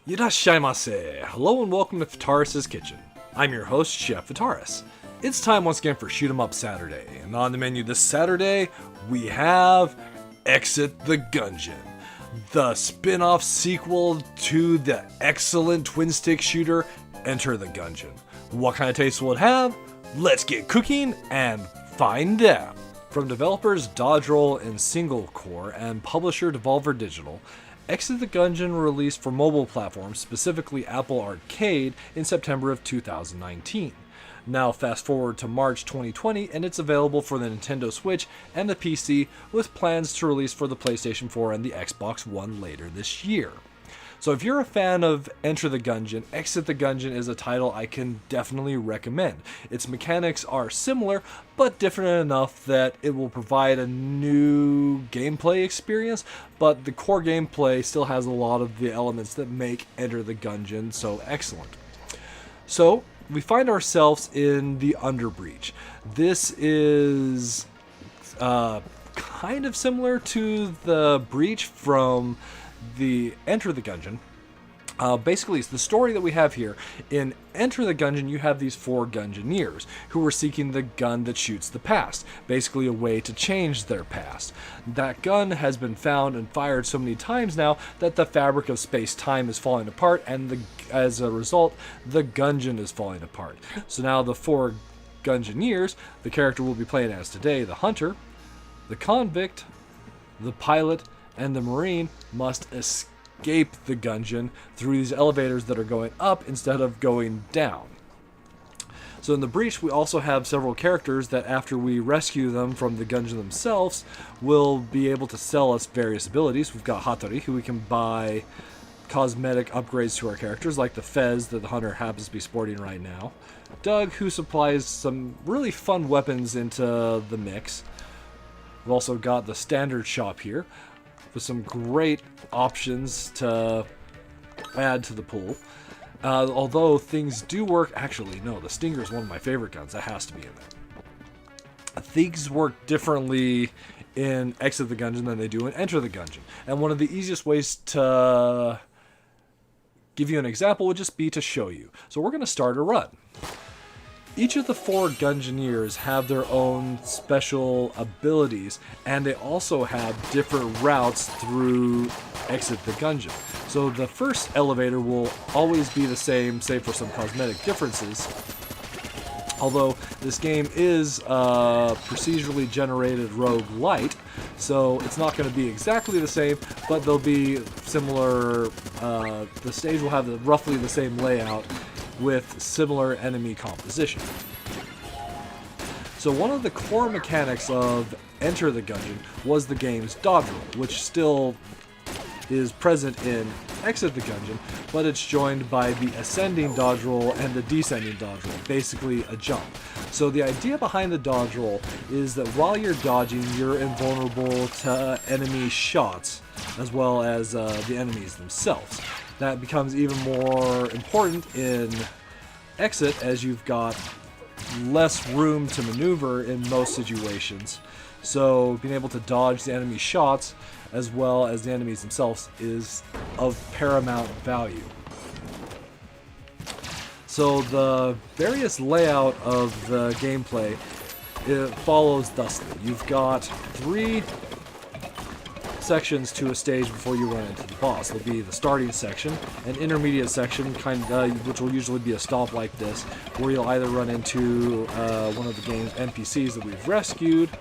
Irashaimase! Hello and welcome to Fitaurus Kitchen. I'm your host, Chef Fitaurus. It's time once again for Shoot 'em Up Saturday, and on the menu this Saturday, we have Exit the Gungeon, the spin-off sequel to the excellent twin-stick shooter, Enter the Gungeon. What kind of taste will it have? Let's get cooking and find out! From developers Dodge Roll and Single Core and publisher Devolver Digital, Exit the Gungeon released for mobile platforms, specifically Apple Arcade, in September of 2019. Now fast forward to March 2020 and it's available for the Nintendo Switch and the PC, with plans to release for the PlayStation 4 and the Xbox One later this year. So if you're a fan of Enter the Gungeon, Exit the Gungeon is a title I can definitely recommend. Its mechanics are similar, but different enough that it will provide a new gameplay experience, but the core gameplay still has a lot of the elements that make Enter the Gungeon so excellent. So, we find ourselves in the Underbreach. This is kind of similar to the Breach from the Enter the Gungeon. Basically, it's the story that we have here. In Enter the Gungeon, you have these 4 Gungeoneers who are seeking the gun that shoots the past, basically a way to change their past. That gun has been found and fired so many times now that the fabric of space-time is falling apart, and as a result, the Gungeon is falling apart. So now the 4 Gungeoneers, the character we'll be playing as today, the Hunter, the Convict, the Pilot, and the Marine, must escape the Gungeon through these elevators that are going up instead of going down. So in the Breach, we also have several characters that after we rescue them from the Gungeon themselves, will be able to sell us various abilities. We've got Hattori, who we can buy cosmetic upgrades to our characters, like the fez that the Hunter happens to be sporting right now. Doug, who supplies some really fun weapons into the mix. We've also got the standard shop here, with some great options to add to the pool. Although things do work... Actually, no, the Stinger is one of my favorite guns. That has to be in there. Things work differently in Exit the Gungeon than they do in Enter the Gungeon. And one of the easiest ways to give you an example would just be to show you. So we're going to start a run. Each of the 4 Gungeoneers have their own special abilities, and they also have different routes through Exit the Gungeon. So the first elevator will always be the same, save for some cosmetic differences. Although this game is procedurally generated roguelite, so it's not going to be exactly the same, but they'll be similar. The stage will have roughly the same layout, with similar enemy composition. So one of the core mechanics of Enter the Gungeon was the game's dodge roll, which still is present in Exit the Gungeon, but it's joined by the ascending dodge roll and the descending dodge roll, basically a jump. So the idea behind the dodge roll is that while you're dodging, you're invulnerable to enemy shots, as well as the enemies themselves. That becomes even more important in Exit, as you've got less room to maneuver in most situations. So being able to dodge the enemy shots as well as the enemies themselves is of paramount value. So the various layout of the gameplay, it follows thusly. You've got 3 sections to a stage before you run into the boss. There'll be the starting section, an intermediate section, which will usually be a stop like this, where you'll either run into one of the game's NPCs that we've rescued,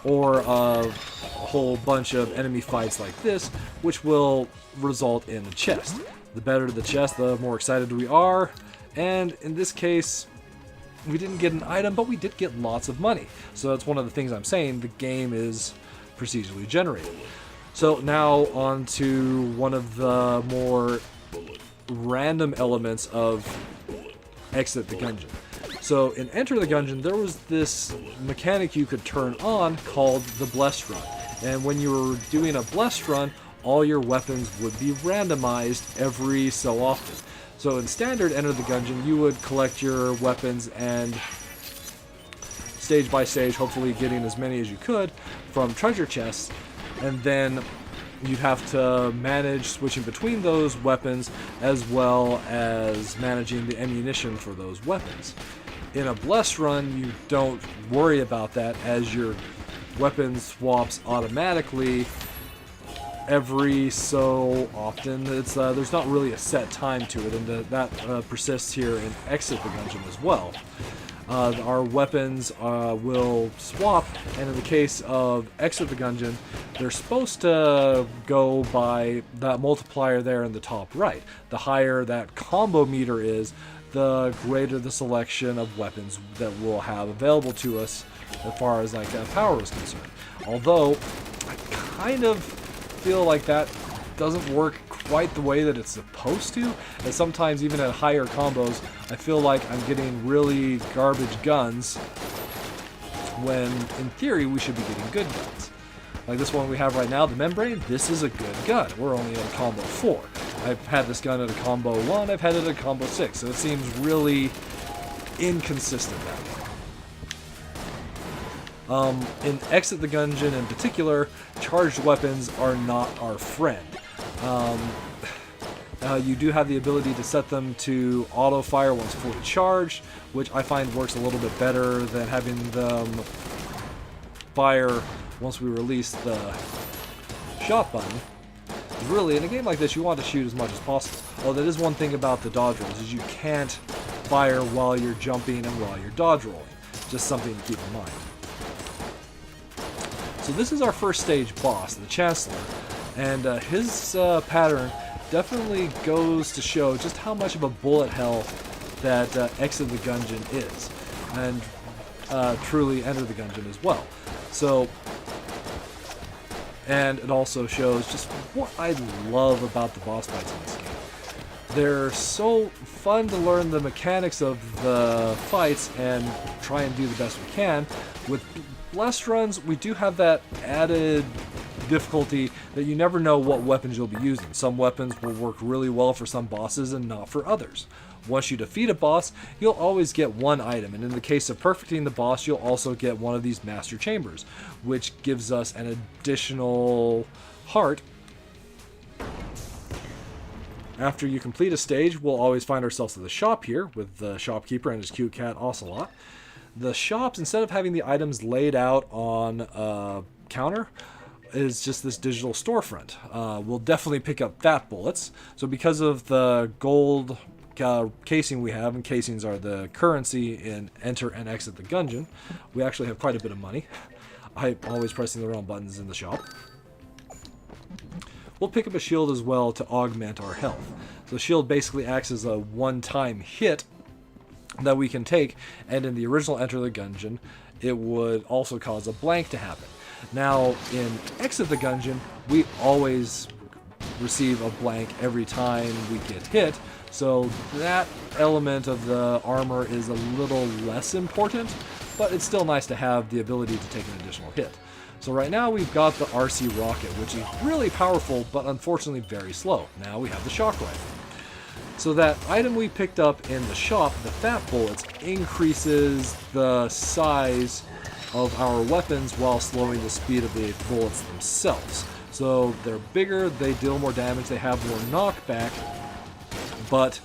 or a whole bunch of enemy fights like this, which will result in a chest. The better the chest, the more excited we are, and in this case, we didn't get an item, but we did get lots of money. So that's one of the things I'm saying, the game is procedurally generated. So now on to one of the more random elements of Exit the Gungeon. So in Enter the Gungeon, there was this mechanic you could turn on called the Blessed Run. And when you were doing a Blessed Run, all your weapons would be randomized every so often. So in standard Enter the Gungeon, you would collect your weapons and stage by stage, hopefully getting as many as you could from treasure chests, and then you'd have to manage switching between those weapons as well as managing the ammunition for those weapons. In a blessed run, you don't worry about that, as your weapon swaps automatically every so often. It's there's not really a set time to it, and that persists here in Exit the Gungeon as well. Our weapons will swap, and in the case of Exit the Gungeon, they're supposed to go by that multiplier there in the top right. The higher that combo meter is, the greater the selection of weapons that we'll have available to us as far as like power is concerned. Although, I kind of feel like that doesn't work quite the way that it's supposed to, and sometimes even at higher combos I feel like I'm getting really garbage guns when in theory we should be getting good guns. Like this one we have right now, the Membrane. This is a good gun. We're only at a combo 4. I've had this gun at a combo 1, I've had it at a combo 6, so it seems really inconsistent that way. In Exit the Gungeon in particular, charged weapons are not our friend. You do have the ability to set them to auto fire once fully charged, which I find works a little bit better than having them fire once we release the shot button. Really, in a game like this, you want to shoot as much as possible. Oh, that is one thing about the dodge rolls, is you can't fire while you're jumping and while you're dodge rolling. Just something to keep in mind. So this is our first stage boss, the Chancellor, and his pattern definitely goes to show just how much of a bullet hell that Exit the Gungeon is, and truly Enter the Gungeon as well. So, and it also shows just what I love about the boss fights in this game. They're so fun to learn the mechanics of the fights and try and do the best we can. With blessed runs, we do have that added difficulty that you never know what weapons you'll be using. Some weapons will work really well for some bosses and not for others. Once you defeat a boss, you'll always get one item, and in the case of perfecting the boss, you'll also get one of these master chambers, which gives us an additional heart. After you complete a stage, we'll always find ourselves at the shop here with the shopkeeper and his cute cat Ocelot. The shops, instead of having the items laid out on a counter, is just this digital storefront. We'll definitely pick up fat bullets. So because of the gold casing we have, and casings are the currency in Enter and Exit the Gungeon, we actually have quite a bit of money. I'm always pressing the wrong buttons in the shop. We'll pick up a shield as well to augment our health. So the shield basically acts as a one-time hit that we can take, and in the original Enter the Gungeon, it would also cause a blank to happen. Now, in Exit the Gungeon, we always receive a blank every time we get hit, so that element of the armor is a little less important, but it's still nice to have the ability to take an additional hit. So right now we've got the RC Rocket, which is really powerful, but unfortunately very slow. Now we have the Shock Rifle. So that item we picked up in the shop, the Fat Bullets, increases the size of our weapons while slowing the speed of the bullets themselves. So they're bigger, they deal more damage, they have more knockback, but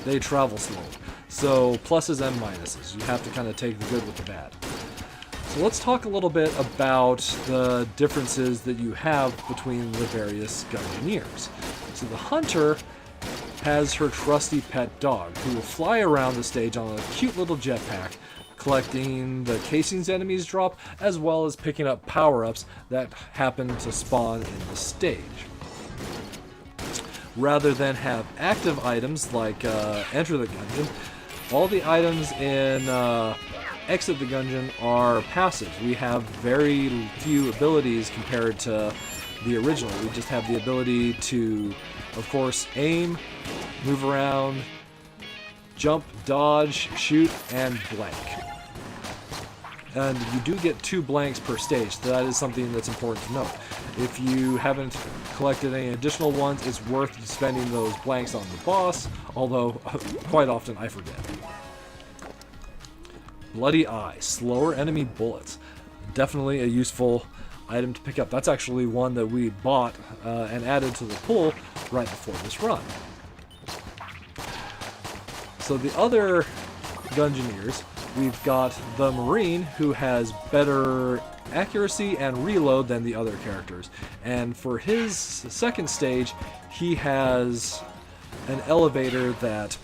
they travel slower. So pluses and minuses. You have to kind of take the good with the bad. So let's talk a little bit about the differences that you have between the various Gungeoneers. So the Hunter has her trusty pet dog, who will fly around the stage on a cute little jetpack, collecting the casings enemies drop, as well as picking up power-ups that happen to spawn in the stage. Rather than have active items like Enter the Gungeon, all the items in Exit the Gungeon are passive. We have very few abilities compared to the original. We just have the ability to, of course, aim, move around, jump, dodge, shoot, and blank. And you do get 2 blanks per stage, so that is something that's important to note. If you haven't collected any additional ones, it's worth spending those blanks on the boss, although quite often I forget. Bloody Eye, slower enemy bullets. Definitely a useful item to pick up. That's actually one that we bought and added to the pool right before this run. So the other Gungeoneers, we've got the Marine, who has better accuracy and reload than the other characters. And for his second stage, he has an elevator that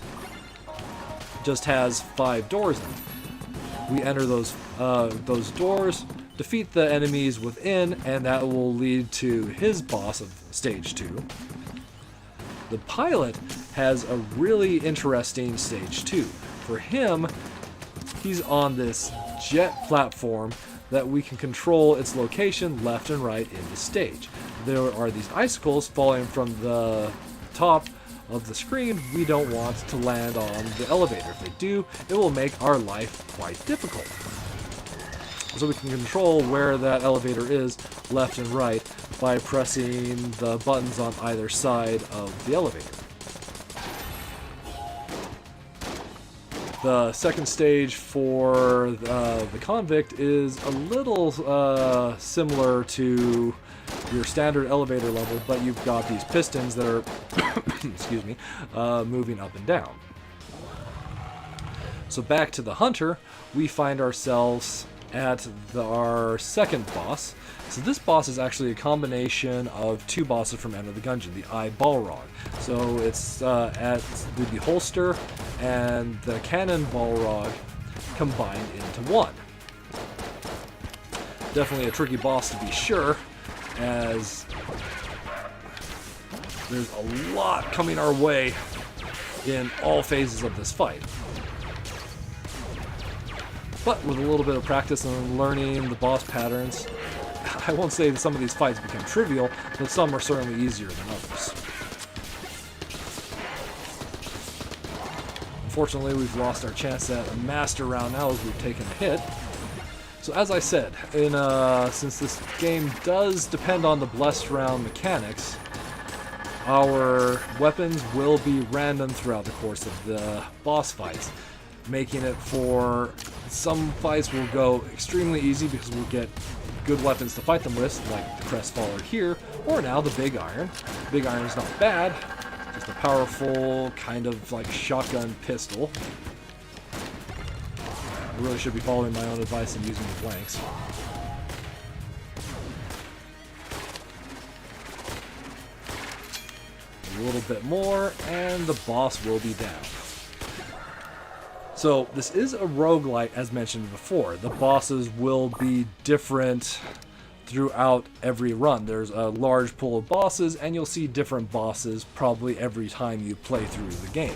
just has 5 doors in it. We enter those doors, defeat the enemies within, and that will lead to his boss of stage 2. The pilot has a really interesting stage 2. For him, he's on this jet platform that we can control its location left and right in the stage. There are these icicles falling from the top of the screen. We don't want to land on the elevator. If they do, it will make our life quite difficult. So we can control where that elevator is left and right by pressing the buttons on either side of the elevator. The second stage for the convict is a little similar to your standard elevator level, but you've got these pistons that are excuse me, moving up and down. So back to the hunter, we find ourselves at our second boss. So this boss is actually a combination of 2 bosses from Enter the Gungeon, the Eye Balrog. So it's at the Beholster and the Cannon Balrog combined into one. Definitely a tricky boss to be sure, as there's a lot coming our way in all phases of this fight. But with a little bit of practice and learning the boss patterns, I won't say that some of these fights become trivial, but some are certainly easier than others. Unfortunately, we've lost our chance at a master round now as we've taken a hit. So as I said, since this game does depend on the blessed round mechanics, our weapons will be random throughout the course of the boss fights, making it for some fights will go extremely easy because we'll get good weapons to fight them with, like the Crestfaller here, or now the Big Iron. Big Iron is not bad, just a powerful kind of like shotgun pistol. I really should be following my own advice and using the blanks. A little bit more, and the boss will be down. So this is a roguelite, as mentioned before. The bosses will be different throughout every run. There's a large pool of bosses, and you'll see different bosses probably every time you play through the game.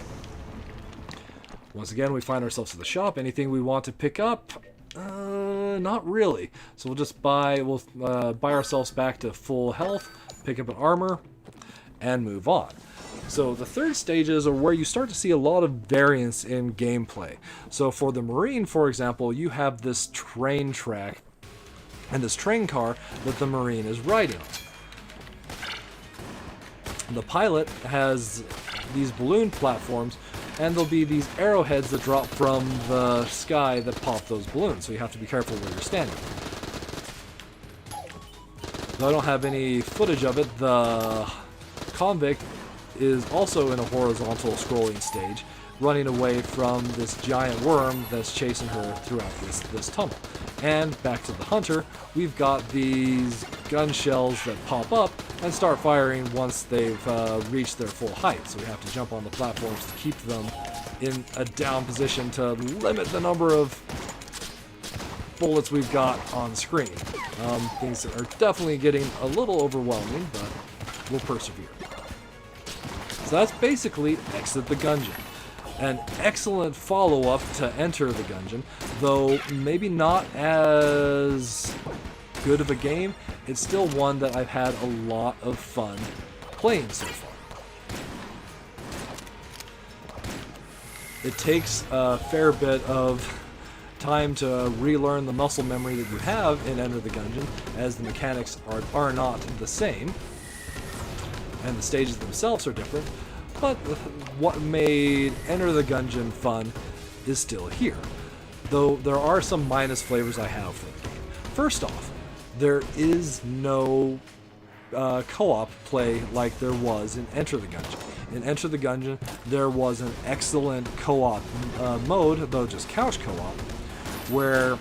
Once again, we find ourselves at the shop. Anything we want to pick up? Not really. So we'll just buy ourselves back to full health, pick up an armor, and move on. So the third stages are where you start to see a lot of variance in gameplay. So for the Marine, for example, you have this train track and this train car that the Marine is riding on. The pilot has these balloon platforms, and there'll be these arrowheads that drop from the sky that pop those balloons, so you have to be careful where you're standing. Though I don't have any footage of it, the convict is also in a horizontal scrolling stage, running away from this giant worm that's chasing her throughout this tunnel. And back to the hunter, we've got these gun shells that pop up and start firing once they've reached their full height. So we have to jump on the platforms to keep them in a down position to limit the number of bullets we've got on screen. Things are definitely getting a little overwhelming, but we'll persevere. So that's basically Exit the Gungeon. An excellent follow-up to Enter the Gungeon, though maybe not as good of a game. It's still one that I've had a lot of fun playing so far. It takes a fair bit of time to relearn the muscle memory that you have in Enter the Gungeon, as the mechanics are not the same, and the stages themselves are different. But what made Enter the Gungeon fun is still here, though there are some minus flavors I have for the game. First off, there is no co-op play like there was in Enter the Gungeon. In Enter the Gungeon, there was an excellent co-op mode, though just couch co-op, where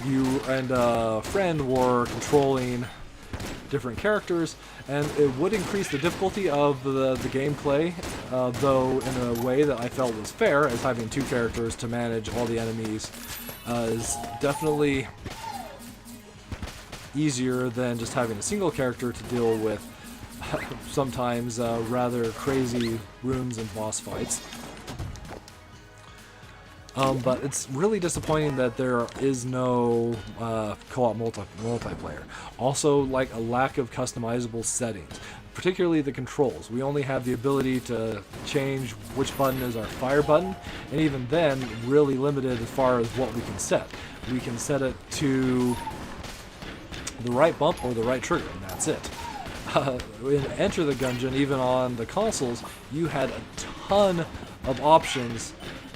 you and a friend were controlling different characters, and it would increase the difficulty of the gameplay, though in a way that I felt was fair, as having two characters to manage all the enemies is definitely easier than just having a single character to deal with sometimes rather crazy rooms and boss fights. But it's really disappointing that there is no co-op multiplayer. Also, like a lack of customizable settings, particularly the controls. We only have the ability to change which button is our fire button, and even then, really limited as far as what we can set. We can set it to the right bump or the right trigger, and that's it. In Enter the Gungeon, even on the consoles, you had a ton of options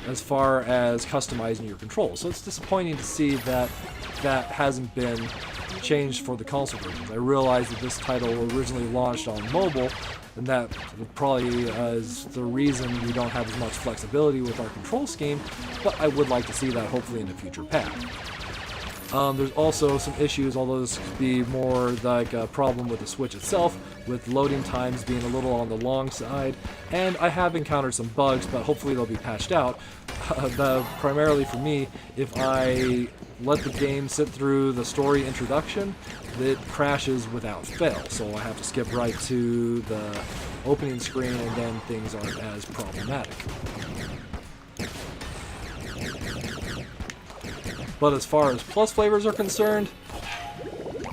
as far as customizing your controls. So it's disappointing to see that that hasn't been changed for the console versions. I realize that this title originally launched on mobile, and that probably is the reason we don't have as much flexibility with our control scheme, but I would like to see that hopefully in a future path. There's also some issues, although this could be more like a problem with the Switch itself, with loading times being a little on the long side, and I have encountered some bugs, but hopefully they'll be patched out. Primarily for me, if I let the game sit through the story introduction, it crashes without fail, so I have to skip right to the opening screen, and then things aren't as problematic. But as far as plus flavors are concerned,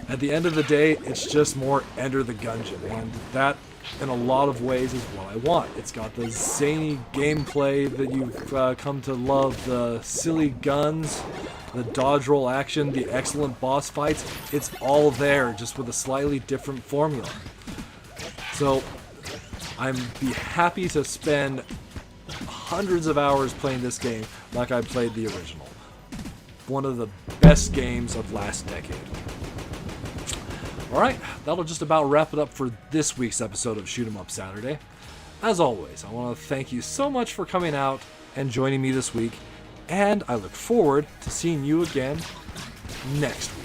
at the end of the day, it's just more Enter the Gungeon, and that, in a lot of ways, is what I want. It's got the zany gameplay that you've come to love, the silly guns, the dodge roll action, the excellent boss fights. It's all there, just with a slightly different formula. So, I'm be happy to spend hundreds of hours playing this game like I played the original. One of the best games of last decade. Alright, that'll just about wrap it up for this week's episode of Shoot 'em Up Saturday. As always, I want to thank you so much for coming out and joining me this week, and I look forward to seeing you again next week.